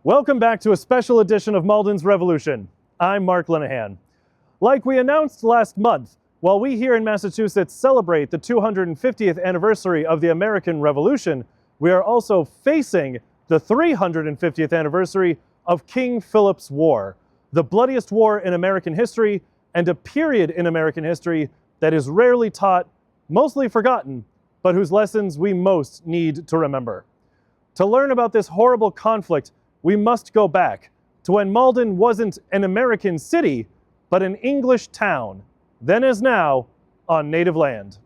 Welcome back to a special edition of Malden's Revolution. I'm Mark Linehan. Like we announced last month, while we here in Massachusetts celebrate the 250th anniversary of the American Revolution, we are also facing the 350th anniversary of King Philip's War, the bloodiest war in American history and a period in American history that is rarely taught, mostly forgotten, but whose lessons we most need to remember. To learn about this horrible conflict, we must go back to when Malden wasn't an American city, but an English town, then as now, on native land.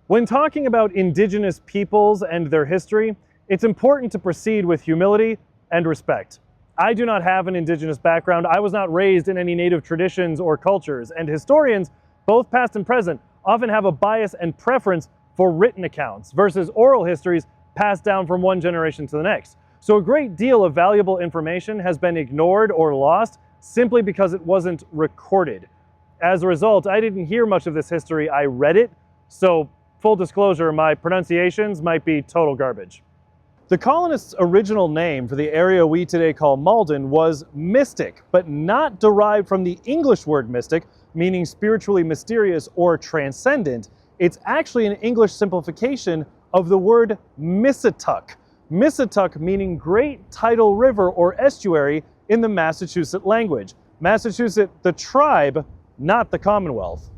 When talking about Indigenous peoples and their history, it's important to proceed with humility and respect. I do not have an Indigenous background. I was not raised in any native traditions or cultures, and historians, both past and present, often have a bias and preference for written accounts versus oral histories passed down from one generation to the next. So a great deal of valuable information has been ignored or lost simply because it wasn't recorded. As a result, I didn't hear much of this history, I read it, so full disclosure, my pronunciations might be total garbage. The colonists' original name for the area we today call Malden was mystic, but not derived from the English word mystic, meaning spiritually mysterious or transcendent. It's actually an English simplification of the word Missatuck. Missatuck meaning Great Tidal River or Estuary in the Massachusetts language. Massachusetts, the tribe, not the Commonwealth.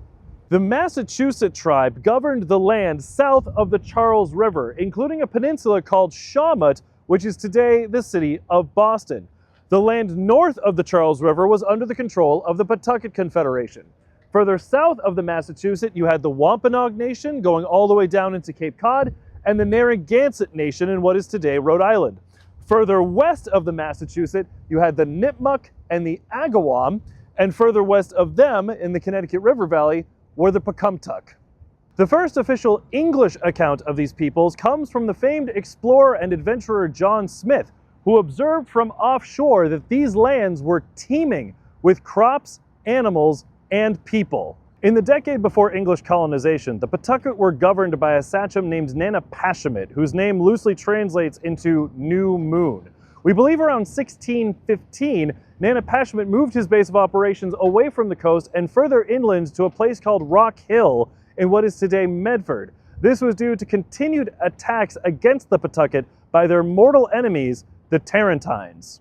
The Massachusetts tribe governed the land south of the Charles River, including a peninsula called Shawmut, which is today the city of Boston. The land north of the Charles River was under the control of the Pawtucket Confederation. Further south of the Massachusetts, you had the Wampanoag Nation going all the way down into Cape Cod, and the Narragansett Nation in what is today Rhode Island. Further west of the Massachusetts, you had the Nipmuc and the Agawam, and further west of them, in the Connecticut River Valley, were the Pecumtuck. The first official English account of these peoples comes from the famed explorer and adventurer John Smith, who observed from offshore that these lands were teeming with crops, animals, and people. In the decade before English colonization, the Pawtucket were governed by a sachem named Nanapashamit, whose name loosely translates into New Moon. We believe around 1615, Nanapashamit moved his base of operations away from the coast and further inland to a place called Rock Hill in what is today Medford. This was due to continued attacks against the Pawtucket by their mortal enemies, the Tarentines.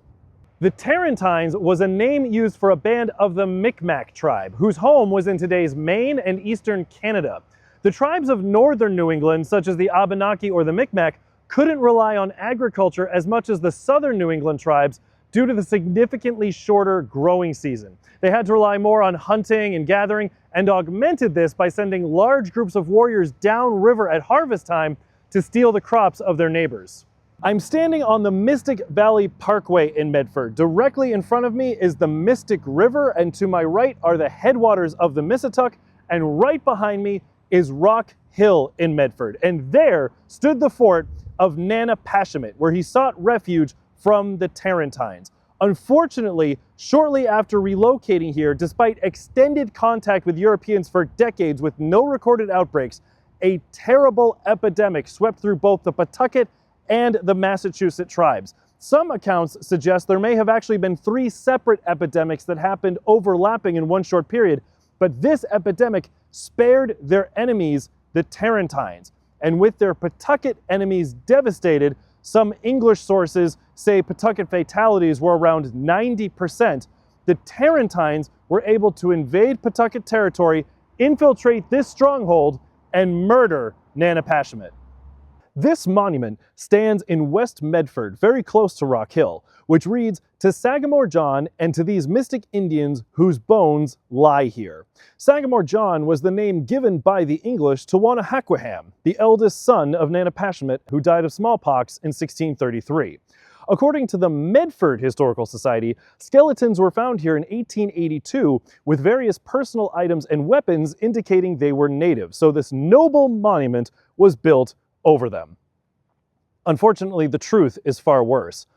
The Tarentines was a name used for a band of the Micmac tribe, whose home was in today's Maine and eastern Canada. The tribes of northern New England, such as the Abenaki or the Micmac, couldn't rely on agriculture as much as the southern New England tribes due to the significantly shorter growing season. They had to rely more on hunting and gathering, and augmented this by sending large groups of warriors downriver at harvest time to steal the crops of their neighbors. I'm standing on the Mystic Valley Parkway in Medford. Directly in front of me is the Mystic River, and to my right are the headwaters of the Missatuck, and right behind me is Rock Hill in Medford. And there stood the fort of Nanapashamit, where he sought refuge from the Tarentines. Unfortunately, shortly after relocating here, despite extended contact with Europeans for decades with no recorded outbreaks, a terrible epidemic swept through both the Pawtucket and the Massachusetts tribes. Some accounts suggest there may have actually been 3 separate epidemics that happened overlapping in one short period, but this epidemic spared their enemies, the Tarentines. And with their Pawtucket enemies devastated, some English sources say Pawtucket fatalities were around 90%. The Tarentines were able to invade Pawtucket territory, infiltrate this stronghold, and murder Nanapashamit. This monument stands in West Medford, very close to Rock Hill, which reads, "To Sagamore John and to these mystic Indians whose bones lie here." Sagamore John was the name given by the English to Wanahakawam, the eldest son of Nanapashamit, who died of smallpox in 1633. According to the Medford Historical Society, skeletons were found here in 1882 with various personal items and weapons indicating they were native, so this noble monument was built over them. Unfortunately, the truth is far worse.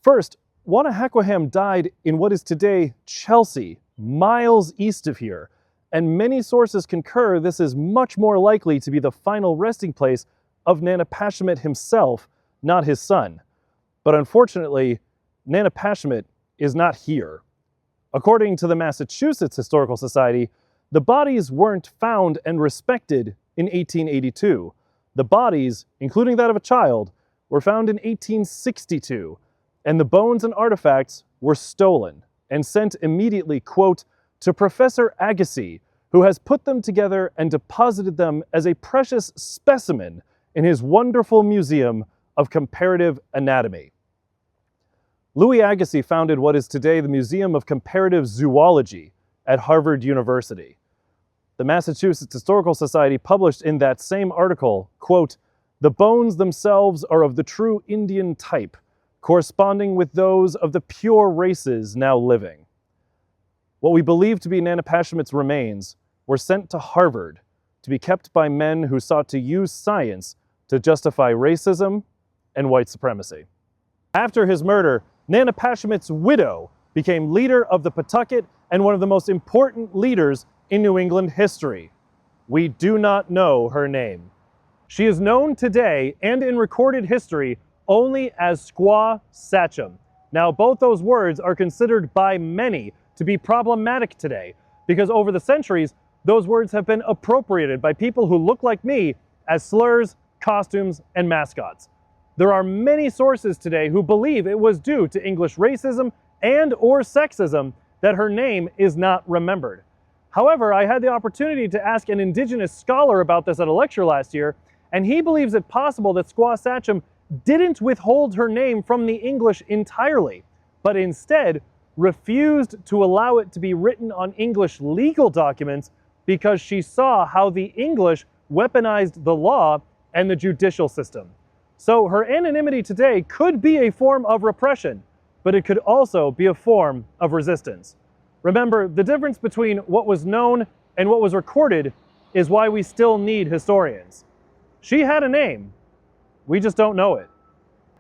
First, Wanahakawam died in what is today Chelsea, miles east of here, and many sources concur this is much more likely to be the final resting place of Nanapashamit himself, not his son. But unfortunately, Nanepashemet is not here. According to the Massachusetts Historical Society, the bodies weren't found and respected in 1882. The bodies, including that of a child, were found in 1862, and the bones and artifacts were stolen and sent immediately, quote, to Professor Agassiz, who has put them together and deposited them as a precious specimen in his wonderful Museum of Comparative Anatomy. Louis Agassiz founded what is today the Museum of Comparative Zoology at Harvard University. The Massachusetts Historical Society published in that same article, quote, the bones themselves are of the true Indian type, corresponding with those of the pure races now living. What we believe to be Nanepashemet's remains were sent to Harvard to be kept by men who sought to use science to justify racism and white supremacy. After his murder, Nanepashemet's widow became leader of the Pawtucket and one of the most important leaders in New England history. We do not know her name. She is known today and in recorded history only as Squaw Sachem. Now, both those words are considered by many to be problematic today because over the centuries, those words have been appropriated by people who look like me as slurs, costumes, and mascots. There are many sources today who believe it was due to English racism and or sexism that her name is not remembered. However, I had the opportunity to ask an Indigenous scholar about this at a lecture last year, and he believes it possible that Squaw Sachem didn't withhold her name from the English entirely, but instead refused to allow it to be written on English legal documents because she saw how the English weaponized the law and the judicial system. So her anonymity today could be a form of repression, but it could also be a form of resistance. Remember, the difference between what was known and what was recorded is why we still need historians. She had a name, we just don't know it.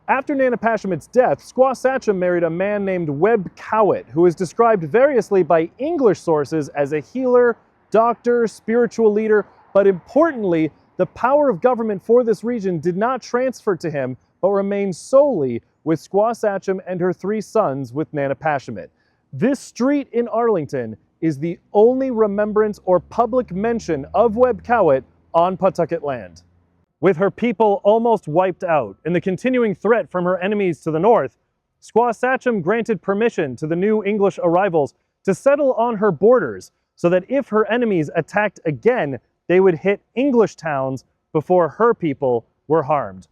After Nanepashemet's death, Squaw Sachem married a man named Webb Cowett, who is described variously by English sources as a healer, doctor, spiritual leader, but importantly, the power of government for this region did not transfer to him, but remained solely with Squaw Sachem and her 3 sons with Nanepashemet. This street in Arlington is the only remembrance or public mention of Webb Cowett on Pawtucket land. With her people almost wiped out and the continuing threat from her enemies to the north, Squaw Sachem granted permission to the new English arrivals to settle on her borders so that if her enemies attacked again, they would hit English towns before her people were harmed.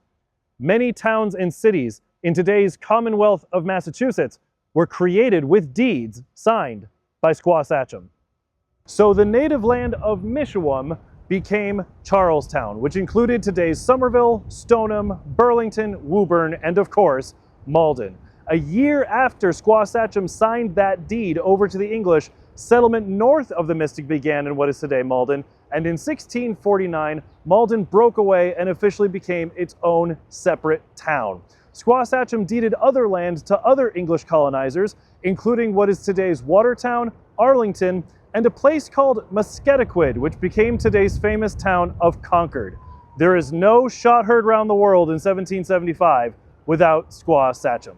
Many towns and cities in today's Commonwealth of Massachusetts were created with deeds signed by Squaw Sachem. So the native land of Mishawum became Charlestown, which included today's Somerville, Stoneham, Burlington, Woburn, and of course, Malden. A year after Squaw Sachem signed that deed over to the English, settlement north of the Mystic began in what is today Malden, and in 1649, Malden broke away and officially became its own separate town. Squaw Sachem deeded other land to other English colonizers, including what is today's Watertown, Arlington, and a place called Musketaquid, which became today's famous town of Concord. There is no shot heard round the world in 1775 without Squaw Sachem.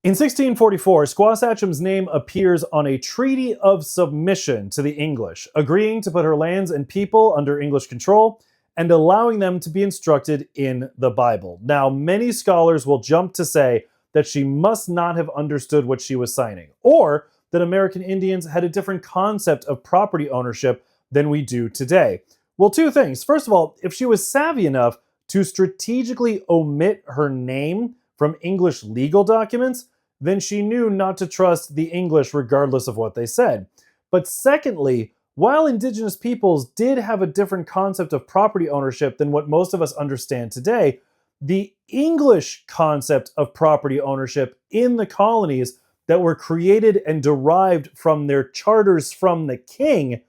In 1644, Squaw Sachem's name appears on a treaty of submission to the English, agreeing to put her lands and people under English control and allowing them to be instructed in the Bible. Now, many scholars will jump to say that she must not have understood what she was signing, or that American Indians had a different concept of property ownership than we do today. Well, 2 things. First of all, if she was savvy enough to strategically omit her name from English legal documents, then she knew not to trust the English regardless of what they said. But secondly, while Indigenous peoples did have a different concept of property ownership than what most of us understand today, the English concept of property ownership in the colonies that were created and derived from their charters from the king,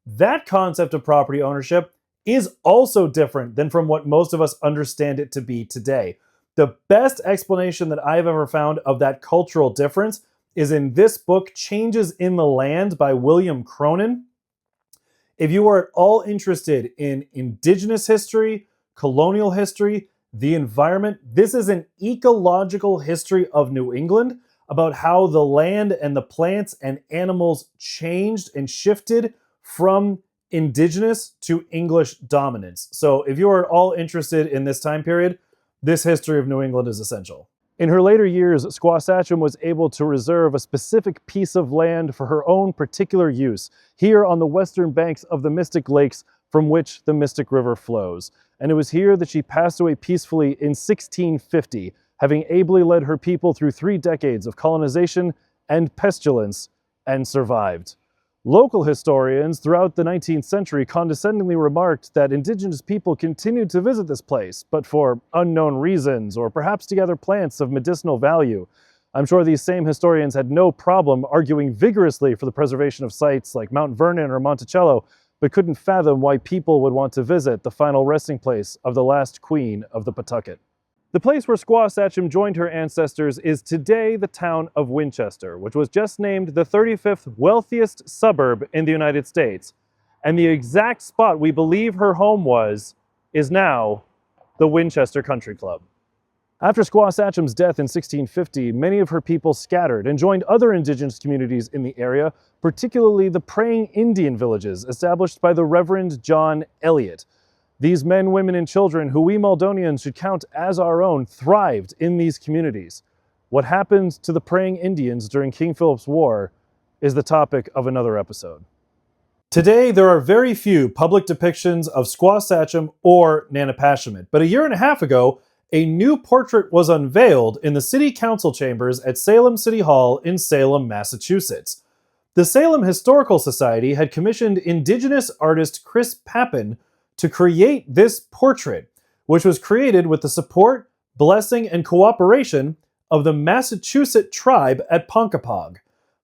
that concept of property ownership is also different than from what most of us understand it to be today. The best explanation that I've ever found of that cultural difference is in this book, Changes in the Land by William Cronin. If you are at all interested in Indigenous history, colonial history, the environment, this is an ecological history of New England. about how the land and the plants and animals changed and shifted from indigenous to English dominance. So if you are at all interested in this time period, this history of New England is essential. In her later years, Squaw was able to reserve a specific piece of land for her own particular use, here on the western banks of the Mystic Lakes from which the Mystic River flows. And it was here that she passed away peacefully in 1650, having ably led her people through 3 decades of colonization and pestilence, and survived. Local historians throughout the 19th century condescendingly remarked that Indigenous people continued to visit this place, but for unknown reasons, or perhaps to gather plants of medicinal value. I'm sure these same historians had no problem arguing vigorously for the preservation of sites like Mount Vernon or Monticello, but couldn't fathom why people would want to visit the final resting place of the last queen of the Pawtucket. The place where Squaw joined her ancestors is today the town of Winchester, which was just named the 35th wealthiest suburb in the United States. And the exact spot we believe her home was is now the Winchester Country Club. After Squaw death in 1650, many of her people scattered and joined other indigenous communities in the area, particularly the praying Indian villages established by the Reverend John Eliot. These men, women, and children, who we Maldonians should count as our own, thrived in these communities. What happened to the praying Indians during King Philip's War is the topic of another episode. Today, there are very few public depictions of Squaw Sachem or Nanepashemet, but a year and a half ago, a new portrait was unveiled in the City Council chambers at Salem City Hall in Salem, Massachusetts. The Salem Historical Society had commissioned Indigenous artist Chris Papin to create this portrait, which was created with the support, blessing, and cooperation of the Massachusetts tribe at Ponkapog.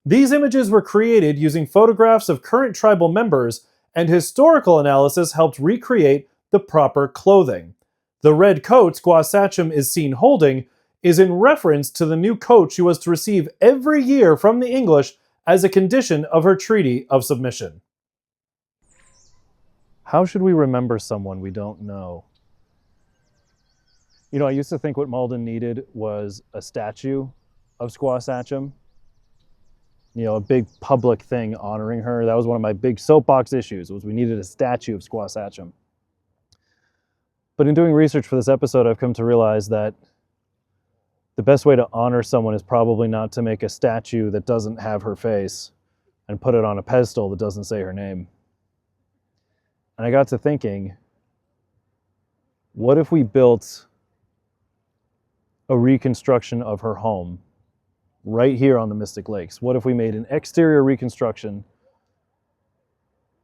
These images were created using photographs of current tribal members, and historical analysis helped recreate the proper clothing. The red coat Squaw is seen holding is in reference to the new coat she was to receive every year from the English as a condition of her treaty of submission. How should we remember someone we don't know? You know, I used to think what Malden needed was a statue of Squaw. You know, a big public thing honoring her. That was one of my big soapbox issues, was we needed a statue of Squaw. But in doing research for this episode, I've come to realize that the best way to honor someone is probably not to make a statue that doesn't have her face and put it on a pedestal that doesn't say her name. And I got to thinking, what if we built a reconstruction of her home right here on the Mystic Lakes? What if we made an exterior reconstruction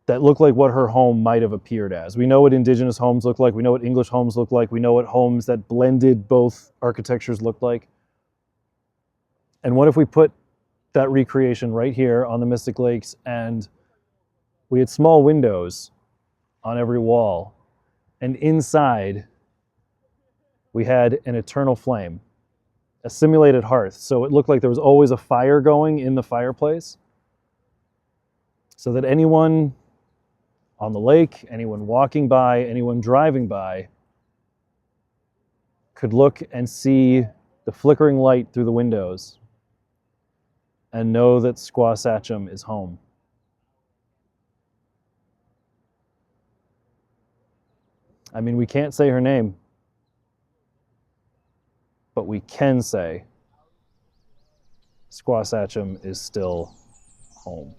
that looked like what her home might have appeared as? We know what Indigenous homes look like. We know what English homes look like. We know what homes that blended both architectures looked like. And what if we put that recreation right here on the Mystic Lakes, and we had small windows on every wall, and inside we had an eternal flame, a simulated hearth, so it looked like there was always a fire going in the fireplace, so that anyone on the lake, anyone walking by, anyone driving by could look and see the flickering light through the windows and know that Squaw is home. I mean, we can't say her name, but we can say Squaw is still home.